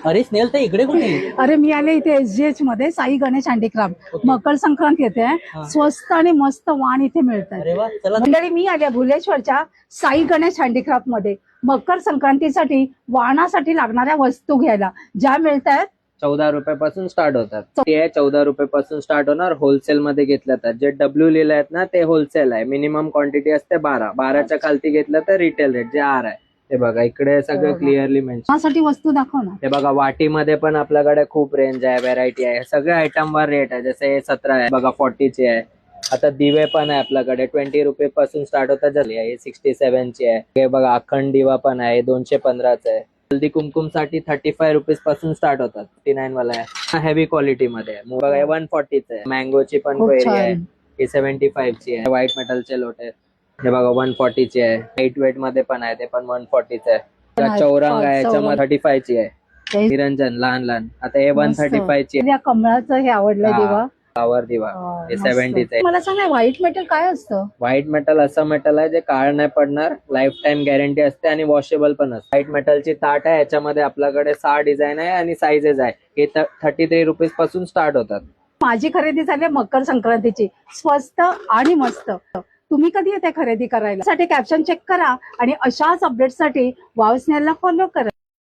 अरे स्नेहल तर इकडे कुठे? अरे मी आले इथे SGH मध्ये साई गणेश हँडीक्राफ्ट. ओके. मकर संक्रांत येते, स्वस्त आणि मस्त वाण इथे मिळतात. अरे वा, चला. मंडळी मी आले भुलेश्वरच्या साई गणेश हँडीक्राफ्ट मध्ये मकर संक्रांतीसाठी वाणासाठी लागणाऱ्या वस्तू घ्यायला, ज्या मिळतात 14 रुपयापासून स्टार्ट होतात. ते 14 रुपयापासून स्टार्ट होणार. होलसेल मध्ये घेतलं तर जे डब्ल्यू लिहिलं आहेत ना ते होलसेल आहे. मिनिमम क्वांटिटी असते 12च्या खालती घेतलं तर रिटेल रेट जे आर आहे. ते बघा इकडे सगळं क्लिअरली मेन्शन. वाणासाठी वस्तू दाखव ना. हे बघा वाटीमध्ये पण आपल्याकडे खूप रेंज आहे, व्हेरायटी आहे. सगळ्या आयटम वर रेट आहे. जसे हे 17 आहे बघा, 40 ची आहे. आता दिवे पण आहे आपल्याकडे 20 रुपये पासून स्टार्ट होतात. झाली आहे 67 ची आहे. हे बघा अखंड दिवा पण आहे 215चा आहे. हल्दी कुमकुम साठी 35 रुपीज पासून स्टार्ट होतात. 39 वाला आहे. हेवी क्वालिटी मध्ये आहे. बघा हे 140च आहे. मँगोची पण खूप क्वेरी छान. आहे. ही 75 ची आहे. व्हाईट मेटलचे लोट आहे. हे बघा 140 ची आहे. लाईट वेट मध्ये पण आहे, ते पण 140च आहे. चौरंग आहे याच्यामध्ये 35 ची आहे. निरंजन लहान लहान आता हे 135 ची आहे. या कमळाचं हे आवडलंय दिवा. फ्लावर दिवा हे 70च आहे. मला सांग ना, व्हाईट मेटल काय असतं? व्हाईट मेटल असं मेटल आहे जे काळ नाही पडणार, लाईफ टाइम गॅरंटी असते आणि वॉशेबल पण असते. व्हाईट मेटलची ताट आहे. याच्यामध्ये आपल्याकडे 6 डिझाईन आहे आणि साईजेस आहे. हे 33 रुपीज पासून स्टार्ट होतात. माझी खरेदी झाली मकर संक्रांतीची, स्वस्त आणि मस्त. तुम्ही कधी येते खरेदी करायला? साठी कॅप्शन चेक करा आणि अशाच अपडेटसाठी वाव स्नेहलला फॉलो करा.